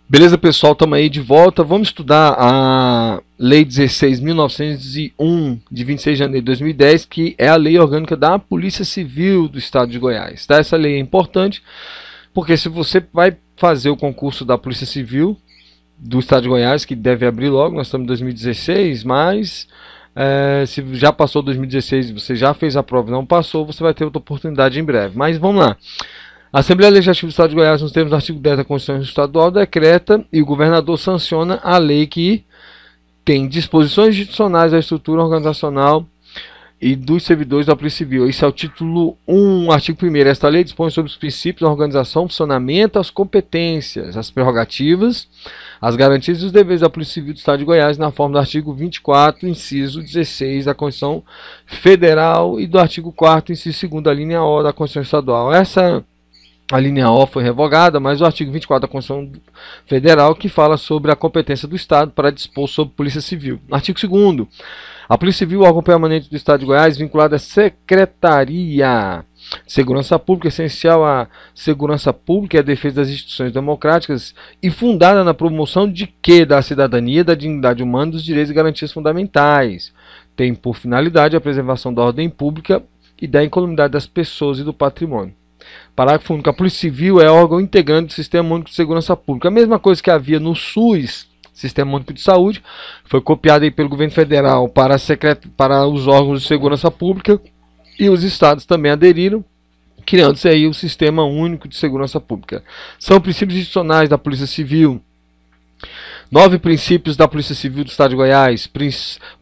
Beleza, pessoal? Estamos aí de volta. Vamos estudar a Lei 16.901, de 26 de janeiro de 2010, que é a Lei Orgânica da Polícia Civil do Estado de Goiás. Tá? Essa lei é importante porque se você vai fazer o concurso da Polícia Civil do Estado de Goiás, que deve abrir logo, nós estamos em 2016, mas se já passou 2016 e você já fez a prova e não passou, você vai ter outra oportunidade em breve. Mas vamos lá. A Assembleia Legislativa do Estado de Goiás, nos termos do artigo 10 da Constituição Estadual, decreta e o governador sanciona a lei que tem disposições institucionais da estrutura organizacional e dos servidores da Polícia Civil. Esse é o título 1, artigo 1º. Esta lei dispõe sobre os princípios da organização, funcionamento, as competências, as prerrogativas, as garantias e os deveres da Polícia Civil do Estado de Goiás, na forma do artigo 24, inciso 16 da Constituição Federal e do artigo 4º, inciso 2º da linha O da Constituição Estadual. A linha O foi revogada, mas o artigo 24 da Constituição Federal que fala sobre a competência do Estado para dispor sobre Polícia Civil. Artigo 2º. A Polícia Civil, órgão permanente do Estado de Goiás, vinculada à Secretaria de Segurança Pública, essencial à segurança pública e à defesa das instituições democráticas e fundada na promoção de quê? Da cidadania, da dignidade humana, dos direitos e garantias fundamentais. Tem por finalidade a preservação da ordem pública e da incolumidade das pessoas e do patrimônio. Parágrafo único. A Polícia Civil é órgão integrante do Sistema Único de Segurança Pública. A mesma coisa que havia no SUS, Sistema Único de Saúde, foi copiada aí pelo governo federal para os órgãos de segurança pública e os estados também aderiram, criando-se aí o Sistema Único de Segurança Pública. São princípios institucionais da Polícia Civil. 9 princípios da Polícia Civil do Estado de Goiás: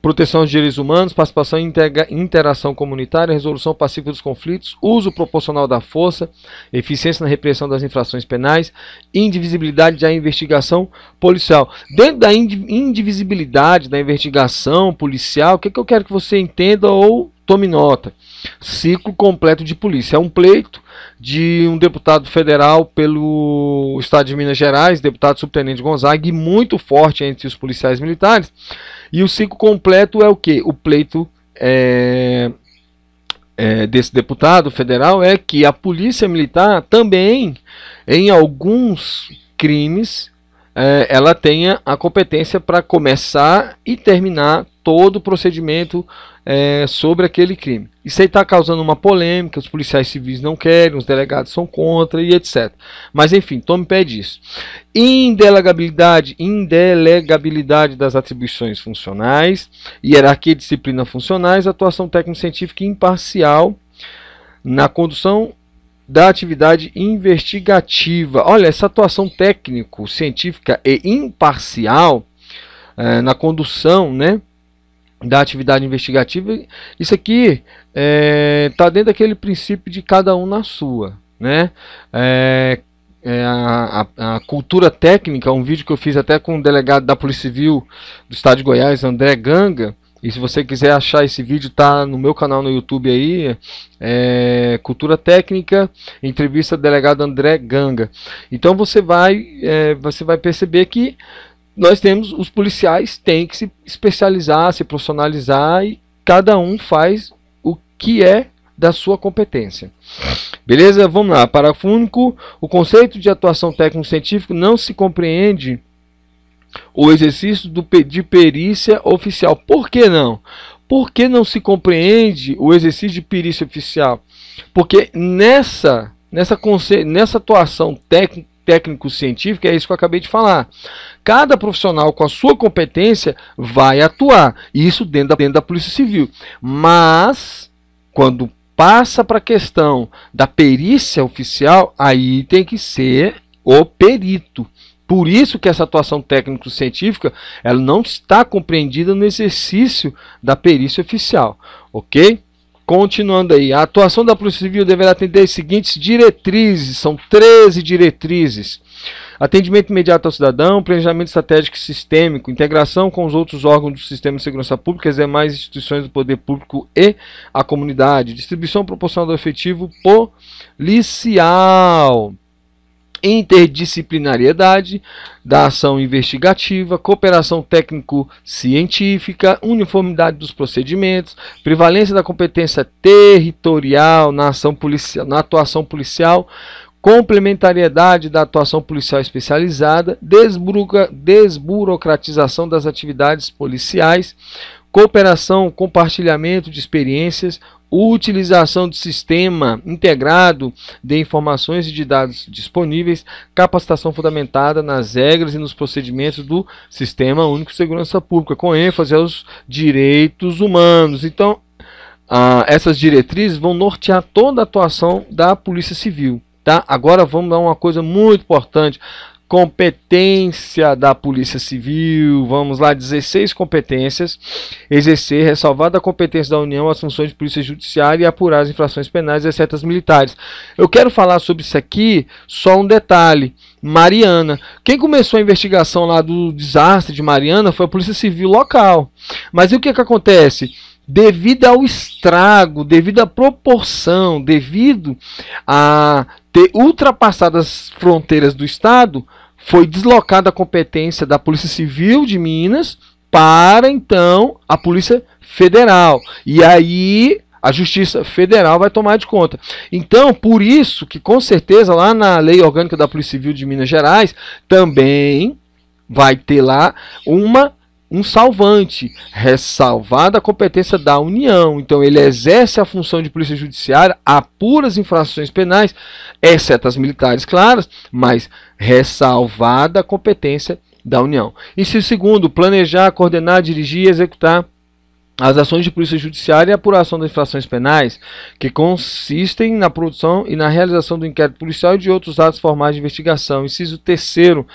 proteção aos direitos humanos, participação e interação comunitária, resolução pacífica dos conflitos, uso proporcional da força, eficiência na repressão das infrações penais, indivisibilidade da investigação policial. Dentro da indivisibilidade da investigação policial, o que eu quero que você entenda ou tome nota? Ciclo completo de polícia. É um pleito de um deputado federal pelo estado de Minas Gerais, deputado subtenente Gonzaga, e muito forte entre os policiais militares. E o ciclo completo é o que? O pleito desse deputado federal é que a polícia militar também, em alguns crimes, ela tenha a competência para começar e terminar todo o procedimento sobre aquele crime. Isso aí está causando uma polêmica, os policiais civis não querem, os delegados são contra e etc. Mas enfim, tome pé disso. Indelegabilidade das atribuições funcionais, hierarquia e disciplina funcionais, atuação técnico-científica imparcial na condução da atividade investigativa. Olha, essa atuação técnico-científica e imparcial na condução, né, da atividade investigativa, isso aqui está dentro daquele princípio de cada um na sua, né? A cultura técnica, um vídeo que eu fiz até com o delegado da Polícia Civil do Estado de Goiás, André Ganga, e se você quiser achar esse vídeo, tá no meu canal no YouTube aí, Cultura Técnica, entrevista do delegado André Ganga. Então você vai perceber que nós temos, os policiais têm que se especializar, se profissionalizar, e cada um faz o que é da sua competência. Beleza? Vamos lá. Parágrafo único. O conceito de atuação técnico-científica não se compreende o exercício de perícia oficial. Por que não? Por que não se compreende o exercício de perícia oficial? Porque nessa atuação técnico-científica, é isso que eu acabei de falar. Cada profissional com a sua competência vai atuar, isso dentro da Polícia Civil. Mas, quando passa para a questão da perícia oficial, aí tem que ser o perito. Por isso que essa atuação técnico-científica ela não está compreendida no exercício da perícia oficial, ok? Continuando aí, a atuação da Polícia Civil deverá atender as seguintes diretrizes, são 13 diretrizes: atendimento imediato ao cidadão, planejamento estratégico e sistêmico, integração com os outros órgãos do sistema de segurança pública, as demais instituições do poder público e a comunidade, distribuição proporcional do efetivo policial, interdisciplinariedade da ação investigativa, cooperação técnico-científica, uniformidade dos procedimentos, prevalência da competência territorial na atuação policial, complementariedade da atuação policial especializada, desburocratização das atividades policiais, cooperação, compartilhamento de experiências, utilização de sistema integrado de informações e de dados disponíveis, capacitação fundamentada nas regras e nos procedimentos do Sistema Único de Segurança Pública, com ênfase aos direitos humanos. Então, essas diretrizes vão nortear toda a atuação da Polícia Civil. Tá? Agora vamos a uma coisa muito importante. Competência da Polícia Civil, vamos lá, 16 competências: exercer, ressalvada a competência da União, as funções de polícia judiciária e apurar as infrações penais, exceto as militares. Eu quero falar sobre isso aqui, só um detalhe: Mariana. Quem começou a investigação lá do desastre de Mariana foi a Polícia Civil local. Mas e o que acontece? Devido ao estrago, devido à proporção, devido a ter ultrapassado as fronteiras do Estado, foi deslocada a competência da Polícia Civil de Minas para, então, a Polícia Federal. E aí a Justiça Federal vai tomar de conta. Então, por isso que, com certeza, lá na Lei Orgânica da Polícia Civil de Minas Gerais, também vai ter lá um salvante, ressalvada a competência da União. Então ele exerce a função de polícia judiciária, apura as infrações penais, exceto as militares, claras, mas ressalvada a competência da União. Inciso segundo, planejar, coordenar, dirigir e executar as ações de polícia judiciária e apuração das infrações penais, que consistem na produção e na realização do inquérito policial e de outros atos formais de investigação. Inciso terceiro,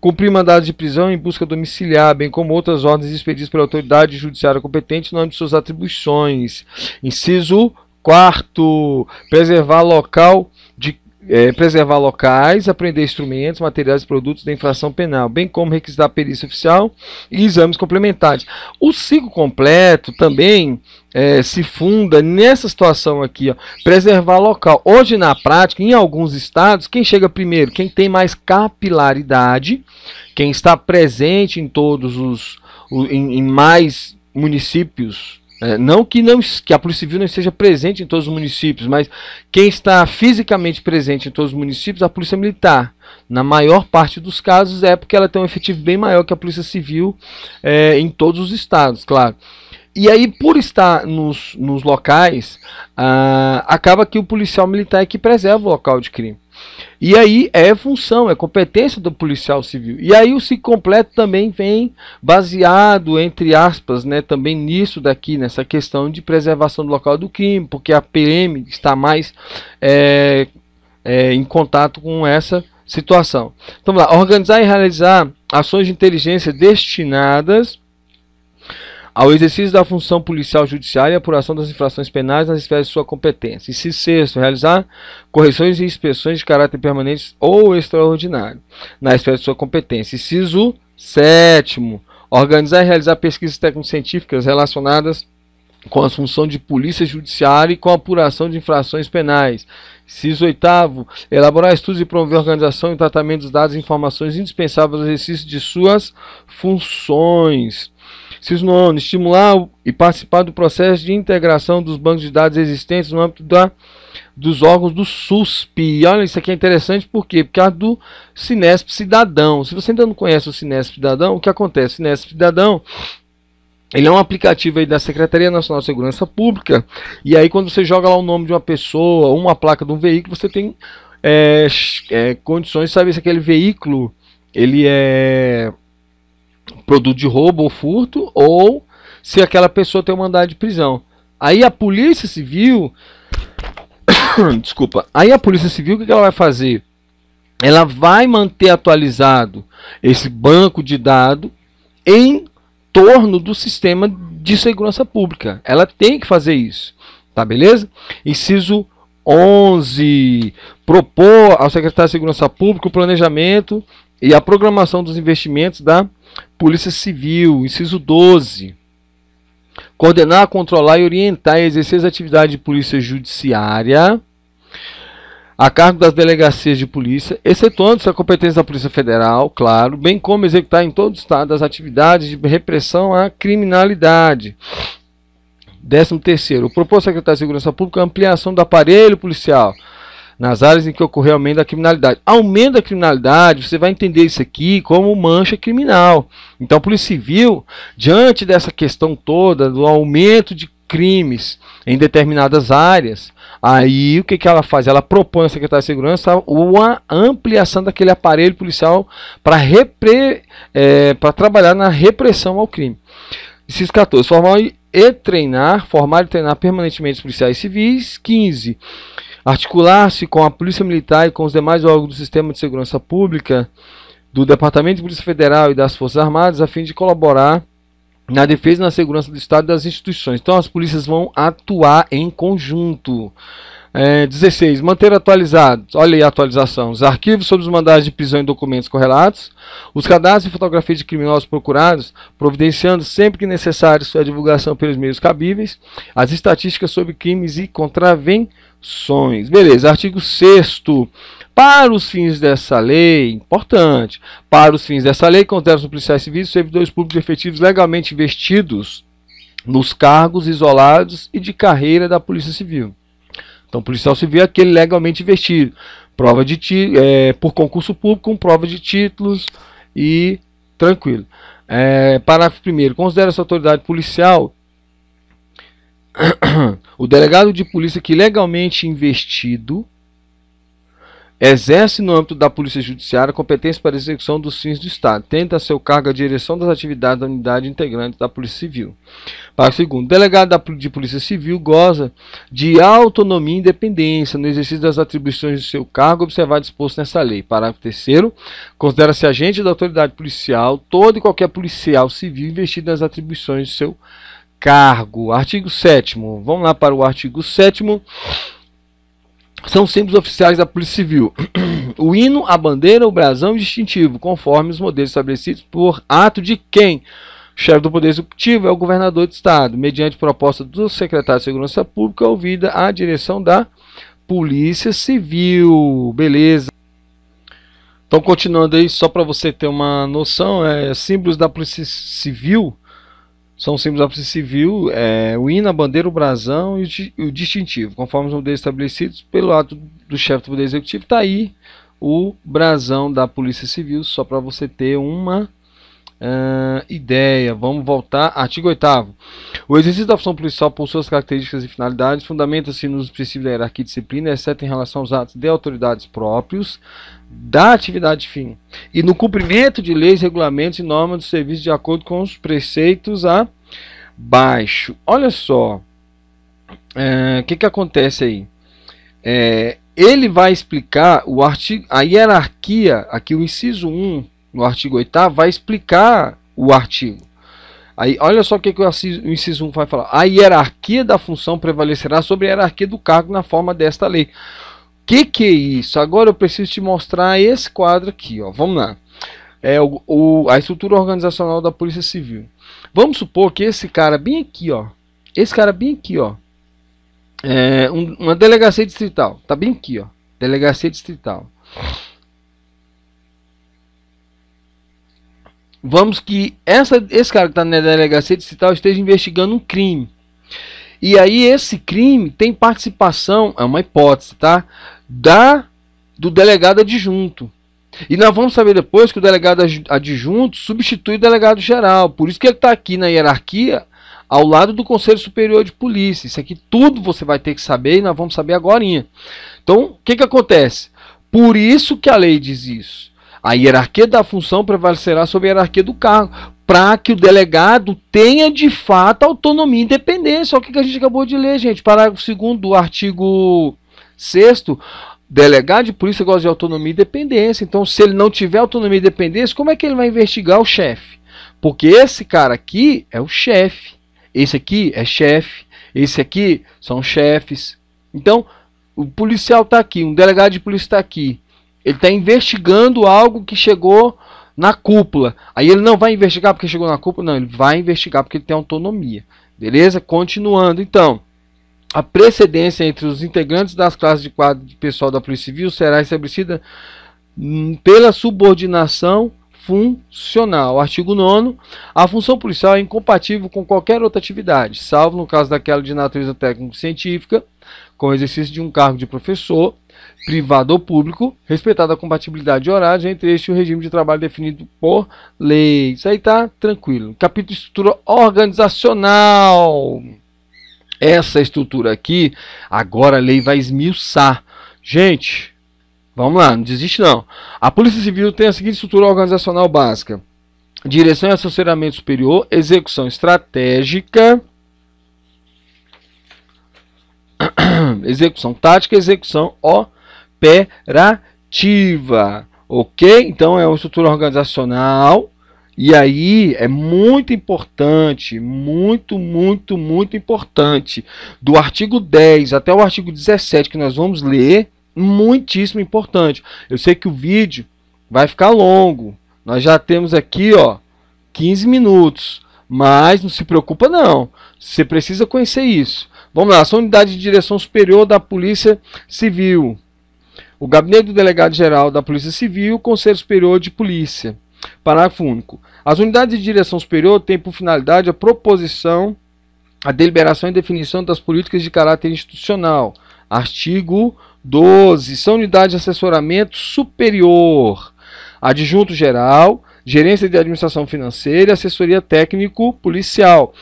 cumprir mandado de prisão em busca domiciliar, bem como outras ordens expedidas pela autoridade judiciária competente no âmbito de suas atribuições. Inciso quarto, preservar locais, apreender instrumentos, materiais e produtos da infração penal, bem como requisitar perícia oficial e exames complementares. O ciclo completo também se funda nessa situação aqui, ó, preservar local. Hoje, na prática, em alguns estados, quem chega primeiro? Quem tem mais capilaridade, quem está presente em em mais municípios. Não que a Polícia Civil não esteja presente em todos os municípios, mas quem está fisicamente presente em todos os municípios é a Polícia Militar. Na maior parte dos casos é porque ela tem um efetivo bem maior que a Polícia Civil em todos os estados, claro. E aí, por estar nos locais, acaba que o policial militar é que preserva o local de crime. E aí é função, é competência do policial civil. E aí o ciclo completo também vem baseado, entre aspas, né, também nisso daqui, nessa questão de preservação do local do crime, porque a PM está mais em contato com essa situação. Então vamos lá, organizar e realizar ações de inteligência destinadas ao exercício da função policial judiciária e apuração das infrações penais nas esferas de sua competência. Inciso sexto, realizar correções e inspeções de caráter permanente ou extraordinário na esfera de sua competência. Inciso sétimo, organizar e realizar pesquisas técnico-científicas relacionadas com a função de polícia judiciária e com a apuração de infrações penais. Inciso oitavo, elaborar estudos e promover a organização e tratamento dos dados e informações indispensáveis ao exercício de suas funções. Inciso nono, estimular e participar do processo de integração dos bancos de dados existentes no âmbito dos órgãos do SUSP. Olha, isso aqui é interessante, por quê? Por causa do Cinesp Cidadão. Se você ainda não conhece o Cinesp Cidadão, o que acontece? O Cinesp Cidadão, ele é um aplicativo aí da Secretaria Nacional de Segurança Pública, e aí quando você joga lá o nome de uma pessoa, ou uma placa de um veículo, você tem condições de saber se aquele veículo ele é produto de roubo ou furto, ou se aquela pessoa tem um mandado de prisão. Aí a Polícia Civil desculpa, aí a Polícia Civil, o que ela vai fazer? Ela vai manter atualizado esse banco de dados em torno do sistema de segurança pública. Ela tem que fazer isso, tá, beleza? Inciso 11, propor ao secretário de Segurança Pública o planejamento e a programação dos investimentos da Polícia Civil. Inciso 12, coordenar, controlar e orientar e exercer as atividades de polícia judiciária a cargo das delegacias de polícia, excetuando-se a competência da Polícia Federal, claro, bem como executar em todo o estado as atividades de repressão à criminalidade. 13º, propor ao secretário de Segurança Pública a ampliação do aparelho policial, nas áreas em que ocorreu aumento da criminalidade. Aumento da criminalidade, você vai entender isso aqui como mancha criminal. Então, a Polícia Civil, diante dessa questão toda do aumento de crimes em determinadas áreas, aí o que, que ela faz? Ela propõe ao secretário de Segurança uma ampliação daquele aparelho policial para trabalhar na repressão ao crime. Inciso 14. Formar e treinar permanentemente os policiais civis. 15. Articular-se com a Polícia Militar e com os demais órgãos do Sistema de Segurança Pública, do Departamento de Polícia Federal e das Forças Armadas, a fim de colaborar na defesa e na segurança do Estado e das instituições. Então as polícias vão atuar em conjunto. 16. Manter atualizados, olha aí a atualização, os arquivos sobre os mandados de prisão e documentos correlatos, os cadastros e fotografias de criminosos procurados, providenciando sempre que necessário sua divulgação pelos meios cabíveis, as estatísticas sobre crimes e contravenções. Beleza, artigo 6º. Para os fins dessa lei, importante, para os fins dessa lei, consideram-se policiais civis e servidores públicos efetivos legalmente investidos nos cargos isolados e de carreira da Polícia Civil. Então, policial civil é aquele legalmente investido, prova de por concurso público, com prova de títulos e tranquilo. Parágrafo 1º. Considera-se autoridade policial o delegado de polícia que legalmente investido exerce no âmbito da Polícia Judiciária competência para a execução dos fins do Estado, tendo a seu cargo a direção das atividades da unidade integrante da Polícia Civil. Parágrafo 2º. O delegado de Polícia Civil goza de autonomia e independência no exercício das atribuições de seu cargo, observado disposto nessa lei. Parágrafo 3º. Considera-se agente da autoridade policial todo e qualquer policial civil investido nas atribuições de seu cargo. Artigo 7º. Vamos lá para o artigo 7º. São símbolos oficiais da Polícia Civil: o hino, a bandeira, o brasão e o distintivo, conforme os modelos estabelecidos por ato de quem? O chefe do Poder Executivo é o governador do Estado, mediante proposta do secretário de Segurança Pública, ouvida a direção da Polícia Civil. Beleza. Então, continuando aí, só para você ter uma noção, símbolos da Polícia Civil. São símbolos da Polícia Civil, o hino, a bandeira, o brasão e o distintivo, conforme os modelos estabelecidos pelo ato do chefe do Poder Executivo. Está aí o brasão da Polícia Civil, só para você ter uma ideia. Vamos voltar. Artigo 8º. O exercício da função policial, por suas características e finalidades, fundamenta-se nos princípios da hierarquia e disciplina, exceto em relação aos atos de autoridades próprios da atividade fim, e no cumprimento de leis, regulamentos e normas do serviço de acordo com os preceitos abaixo. Olha só, o que acontece aí? Ele vai explicar o artigo, a hierarquia, aqui o inciso 1, no artigo 8º, vai explicar o artigo. Aí, olha só o que o inciso 1 vai falar. A hierarquia da função prevalecerá sobre a hierarquia do cargo na forma desta lei. Que é isso? Agora eu preciso te mostrar esse quadro aqui, ó. Vamos lá. A estrutura organizacional da Polícia Civil. Vamos supor que esse cara bem aqui, ó. Uma delegacia distrital. Tá bem aqui, ó. Delegacia distrital. Vamos que esse cara que está na delegacia distrital esteja investigando um crime. E aí esse crime tem participação, é uma hipótese, tá? Do delegado adjunto. E nós vamos saber depois que o delegado adjunto substitui o delegado geral. Por isso que ele está aqui na hierarquia, ao lado do Conselho Superior de Polícia. Isso aqui tudo você vai ter que saber e nós vamos saber agora. Então, o que acontece? Por isso que a lei diz isso. A hierarquia da função prevalecerá sobre a hierarquia do cargo, para que o delegado tenha de fato autonomia e independência. Olha o que a gente acabou de ler, gente. Parágrafo 2º do artigo 6º. Delegado de polícia gosta de autonomia e independência. Então, se ele não tiver autonomia e independência, como é que ele vai investigar o chefe? Porque esse cara aqui é o chefe. Esse aqui é chefe. Esse aqui são chefes. Então, o policial está aqui. Um delegado de polícia está aqui. Ele está investigando algo que chegou na cúpula. Aí ele não vai investigar porque chegou na cúpula. Não, ele vai investigar porque ele tem autonomia. Beleza? Continuando, então. A precedência entre os integrantes das classes de quadro de pessoal da Polícia Civil será estabelecida pela subordinação funcional. Artigo 9º. A função policial é incompatível com qualquer outra atividade, salvo no caso daquela de natureza técnico-científica, com o exercício de um cargo de professor, privado ou público, respeitada a compatibilidade de horários entre este e o regime de trabalho definido por lei. Isso aí tá tranquilo. Capítulo de estrutura organizacional. Essa estrutura aqui, agora a lei vai esmiuçar. Gente, vamos lá, não desiste não. A Polícia Civil tem a seguinte estrutura organizacional básica: direção e assessoramento superior, execução estratégica, execução tática, execução operativa. Ok? Então é uma estrutura organizacional. E aí é muito importante, muito importante, do artigo 10 até o artigo 17 que nós vamos ler, muitíssimo importante. Eu sei que o vídeo vai ficar longo, nós já temos aqui 15 minutos, mas não se preocupa não, você precisa conhecer isso. Vamos lá, são unidades de direção superior da Polícia Civil, o Gabinete do Delegado-Geral da Polícia Civil, o Conselho Superior de Polícia. Parágrafo único. As unidades de direção superior têm por finalidade a proposição, a deliberação e definição das políticas de caráter institucional. Artigo 12. São unidades de assessoramento superior, adjunto geral, gerência de administração financeira e assessoria técnico-policial.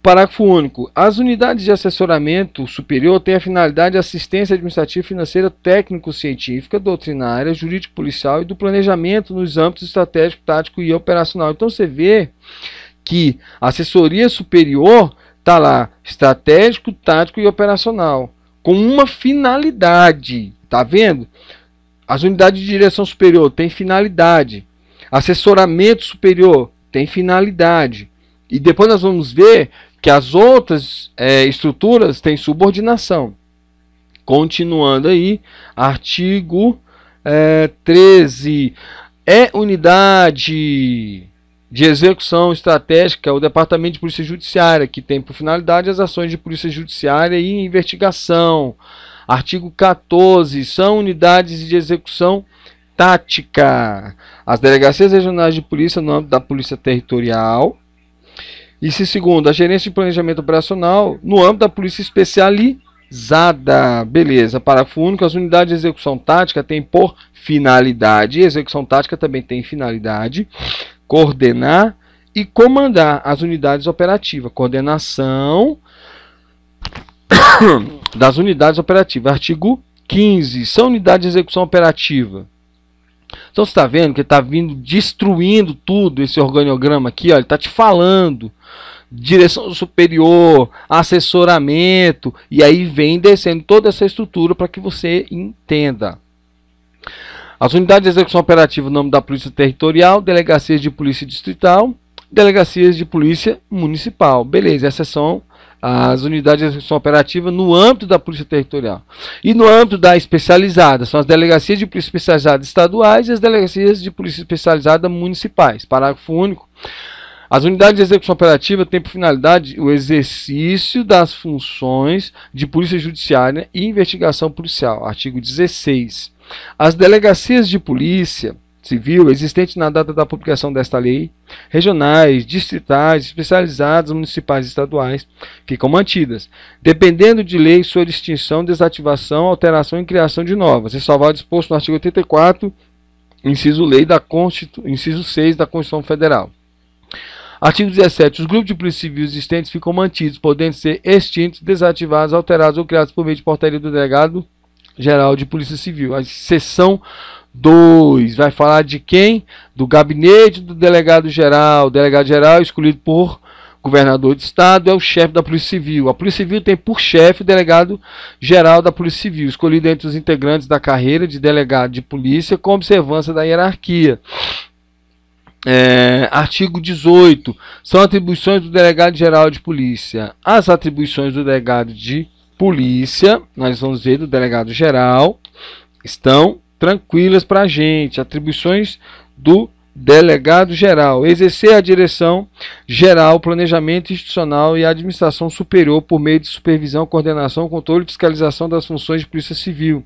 Parágrafo único. As unidades de assessoramento superior têm a finalidade de assistência administrativa, financeira, técnico-científica, doutrinária, jurídico-policial e do planejamento nos âmbitos estratégico, tático e operacional. Então você vê que a assessoria superior está lá, estratégico, tático e operacional, com uma finalidade. Tá vendo? As unidades de direção superior têm finalidade. Assessoramento superior tem finalidade. E depois nós vamos ver que as outras estruturas têm subordinação. Continuando aí, artigo 13. É unidade de execução estratégica o Departamento de Polícia Judiciária, que tem por finalidade as ações de polícia judiciária e investigação. Artigo 14. São unidades de execução tática. As delegacias regionais de polícia no âmbito da Polícia Territorial. E segundo, a gerência de planejamento operacional no âmbito da polícia especializada. Beleza. Parágrafo único. As unidades de execução tática têm por finalidade, execução tática também tem finalidade, coordenar e comandar as unidades operativas. Coordenação das unidades operativas. Artigo 15. São unidades de execução operativa. Então você está vendo que ele está vindo destruindo tudo, esse organograma aqui, ó, ele está te falando direção superior, assessoramento, e aí vem descendo toda essa estrutura para que você entenda. As unidades de execução operativa no nome da Polícia Territorial, delegacias de polícia distrital, delegacias de polícia municipal. Beleza, essas são as unidades de execução operativa no âmbito da Polícia Territorial. E no âmbito da especializada, são as delegacias de polícia especializada estaduais e as delegacias de polícia especializada municipais. Parágrafo único. As unidades de execução operativa têm por finalidade o exercício das funções de polícia judiciária e investigação policial. Artigo 16. As delegacias de polícia civil existentes na data da publicação desta lei, regionais, distritais, especializadas, municipais e estaduais, ficam mantidas, dependendo de lei sua extinção, desativação, alteração e criação de novas, ressalvado o disposto no artigo 84, inciso 6 da Constituição Federal. Artigo 17. Os grupos de polícia civil existentes ficam mantidos, podendo ser extintos, desativados, alterados ou criados por meio de portaria do Delegado-Geral de Polícia Civil. A seção 2 vai falar de quem? Do gabinete do delegado-geral. O delegado-geral escolhido por governador de estado é o chefe da Polícia Civil. A Polícia Civil tem por chefe o delegado-geral da Polícia Civil, escolhido entre os integrantes da carreira de delegado de polícia com observância da hierarquia. Artigo 18. São atribuições do delegado-geral de polícia. As atribuições do delegado de polícia, nós vamos ver do delegado-geral, estão tranquilas para a gente. Atribuições do delegado-geral: exercer a direção geral, planejamento institucional e administração superior por meio de supervisão, coordenação, controle e fiscalização das funções de polícia civil.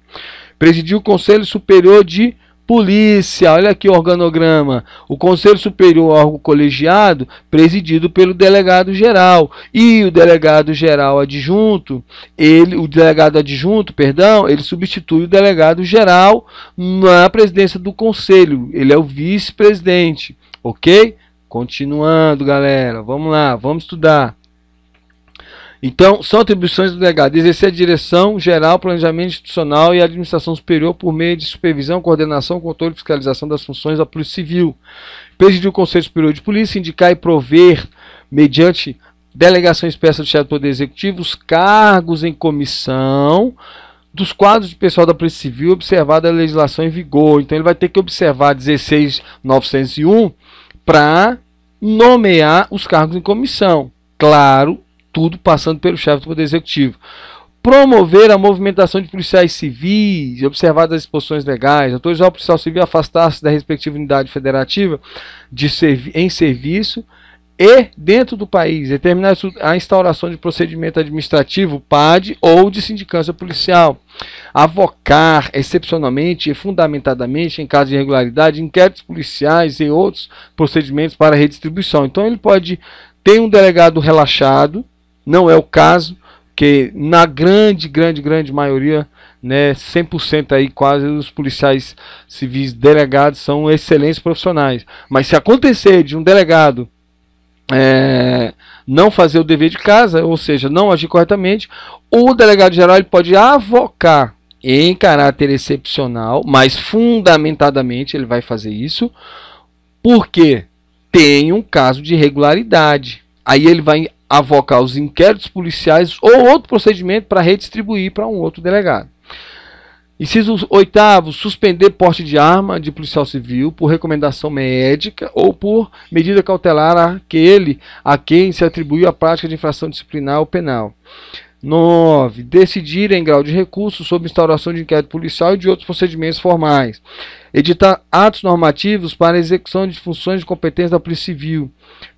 Presidir o Conselho Superior de Polícia, olha aqui o organograma. O Conselho Superior, órgão colegiado, presidido pelo delegado-geral. E o delegado-geral adjunto, o delegado adjunto, perdão, ele substitui o delegado-geral na presidência do Conselho. Ele é o vice-presidente, ok? Continuando, galera. Vamos lá, vamos estudar. Então, são atribuições do delegado: exercer a direção geral, planejamento institucional e administração superior por meio de supervisão, coordenação, controle e fiscalização das funções da Polícia Civil. Presidir o Conselho Superior de Polícia, indicar e prover, mediante delegação expressa do chefe do Poder Executivo, os cargos em comissão dos quadros de pessoal da Polícia Civil, observada a legislação em vigor. Então, ele vai ter que observar 16.901 para nomear os cargos em comissão. Claro, tudo passando pelo chefe do Poder Executivo. Promover a movimentação de policiais civis, observadas as disposições legais, autorizar o policial civil a afastar-se da respectiva unidade federativa em serviço e dentro do país, determinar a instauração de procedimento administrativo, PAD, ou de sindicância policial. Avocar, excepcionalmente e fundamentadamente, em caso de irregularidade, inquéritos policiais e outros procedimentos para redistribuição. Então ele pode ter um delegado relaxado. Não é o caso, que na grande maioria, né, 100% aí, quase, os policiais civis delegados são excelentes profissionais. Mas se acontecer de um delegado não fazer o dever de casa, ou seja, não agir corretamente, o delegado geral ele pode avocar em caráter excepcional, mas fundamentadamente ele vai fazer isso, porque tem um caso de irregularidade. Aí ele vai avocar os inquéritos policiais ou outro procedimento para redistribuir para um outro delegado. Inciso 8º, suspender porte de arma de policial civil por recomendação médica ou por medida cautelar àquele a quem se atribuiu a prática de infração disciplinar ou penal. 9. Decidir em grau de recurso sobre instauração de inquérito policial e de outros procedimentos formais. Editar atos normativos para a execução de funções de competência da Polícia Civil.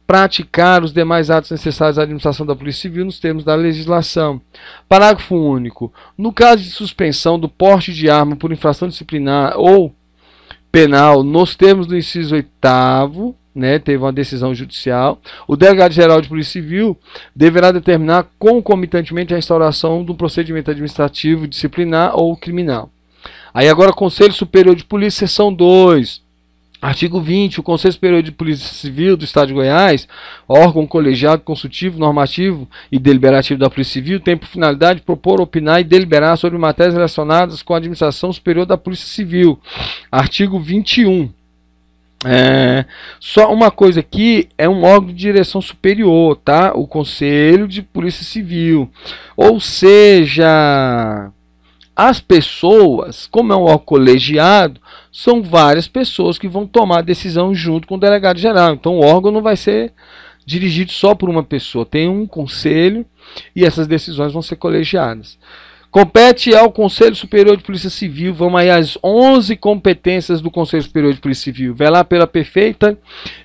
Praticar os demais atos necessários à administração da Polícia Civil nos termos da legislação. Parágrafo único. No caso de suspensão do porte de arma por infração disciplinar ou penal, nos termos do inciso 8º, né, teve uma decisão judicial, o delegado-geral de Polícia Civil deverá determinar concomitantemente a instauração de um procedimento administrativo, disciplinar ou criminal. Aí agora, Conselho Superior de Polícia, seção 2. Artigo 20. O Conselho Superior de Polícia Civil do Estado de Goiás, órgão colegiado, consultivo, normativo e deliberativo da Polícia Civil, tem por finalidade propor, opinar e deliberar sobre matérias relacionadas com a administração superior da Polícia Civil. Artigo 21. Só uma coisa aqui, é um órgão de direção superior, tá? O Conselho de Polícia Civil. Ou seja, as pessoas, como é um órgão colegiado, são várias pessoas que vão tomar decisão junto com o delegado geral. Então o órgão não vai ser dirigido só por uma pessoa, tem um conselho e essas decisões vão ser colegiadas. Compete ao Conselho Superior de Polícia Civil, vamos aí às 11 competências do Conselho Superior de Polícia Civil: velar pela perfeita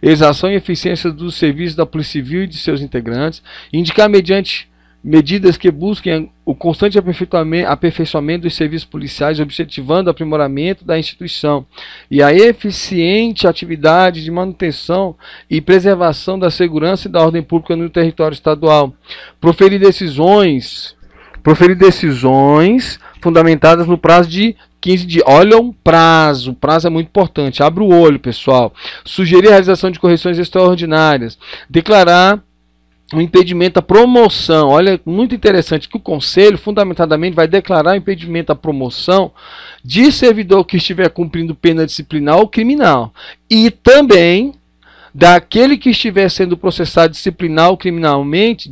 exação e eficiência dos serviços da Polícia Civil e de seus integrantes, indicar mediante medidas que busquem o constante aperfeiçoamento dos serviços policiais, objetivando o aprimoramento da instituição e a eficiente atividade de manutenção e preservação da segurança e da ordem pública no território estadual. Proferir decisões fundamentadas no prazo de 15 dias. Olha o prazo é muito importante. Abre o olho, pessoal. Sugerir a realização de correções extraordinárias. Declarar o impedimento à promoção. Olha, muito interessante que o Conselho, fundamentadamente, vai declarar o impedimento à promoção de servidor que estiver cumprindo pena disciplinar ou criminal. E também daquele que estiver sendo processado disciplinar ou criminalmente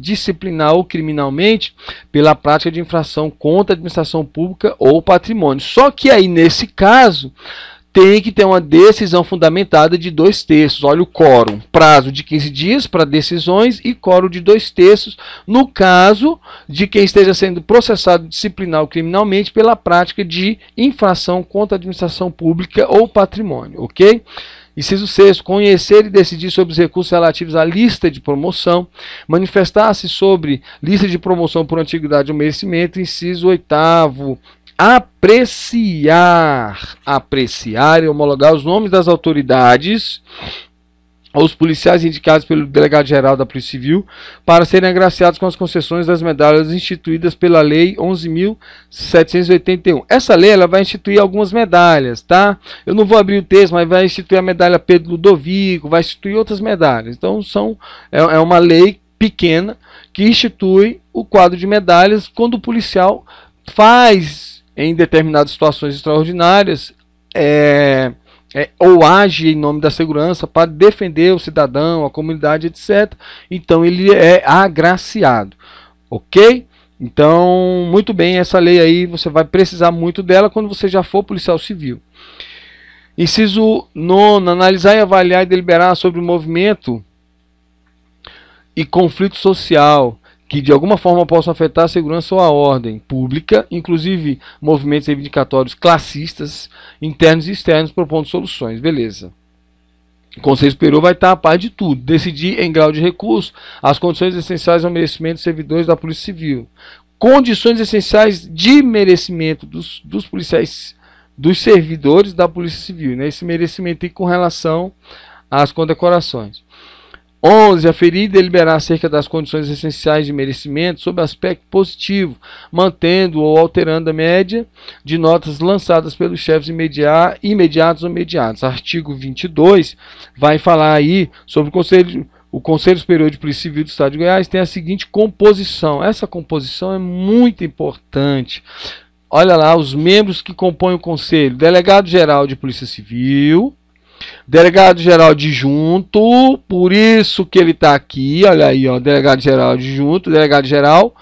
pela prática de infração contra a administração pública ou patrimônio. Só que aí, nesse caso, tem que ter uma decisão fundamentada de 2/3. Olha o quórum. Prazo de 15 dias para decisões e quórum de 2/3 no caso de quem esteja sendo processado disciplinar ou criminalmente pela prática de infração contra a administração pública ou patrimônio. Ok? Inciso 6. Conhecer e decidir sobre os recursos relativos à lista de promoção. Manifestar-se sobre lista de promoção por antiguidade ou merecimento. Inciso 8º. apreciar e homologar os nomes das autoridades aos policiais indicados pelo delegado-geral da Polícia Civil para serem agraciados com as concessões das medalhas instituídas pela Lei 11.781. Essa lei ela vai instituir algumas medalhas, tá? Eu não vou abrir o texto, mas vai instituir a medalha Pedro Ludovico, vai instituir outras medalhas. Então é uma lei pequena que institui o quadro de medalhas quando o policial faz, em determinadas situações extraordinárias, ou age em nome da segurança para defender o cidadão, a comunidade, etc. Então ele é agraciado, ok? Então, muito bem, essa lei aí você vai precisar muito dela quando você já for policial civil. Inciso 9, analisar e avaliar e deliberar sobre o movimento e conflito social que de alguma forma possam afetar a segurança ou a ordem pública, inclusive movimentos reivindicatórios classistas, internos e externos, propondo soluções. Beleza. O Conselho Superior vai estar a par de tudo. Decidir em grau de recurso as condições essenciais ao merecimento dos servidores da Polícia Civil. Condições essenciais de merecimento dos policiais, dos servidores da Polícia Civil. Né? Esse merecimento com relação às condecorações. 11. Aferir e deliberar acerca das condições essenciais de merecimento sob aspecto positivo, mantendo ou alterando a média de notas lançadas pelos chefes imediatos ou mediados. Artigo 22 vai falar aí sobre o Conselho Superior de Polícia Civil do Estado de Goiás tem a seguinte composição. Essa composição é muito importante. Olha lá, os membros que compõem o Conselho: Delegado-Geral de Polícia Civil, Delegado-Geral Adjunto, por isso que ele está aqui, olha aí, ó, Delegado-Geral Adjunto, Delegado-Geral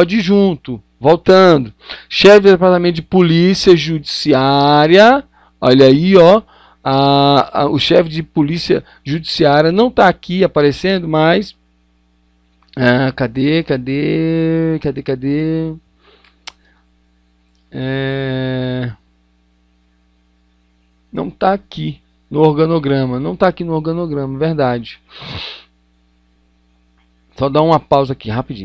Adjunto, voltando, Chefe do Departamento de Polícia Judiciária, olha aí, ó, o chefe de Polícia Judiciária não está aqui aparecendo, mas, cadê? Não está aqui no organograma. Não está aqui no organograma, verdade. Só dar uma pausa aqui rapidinho.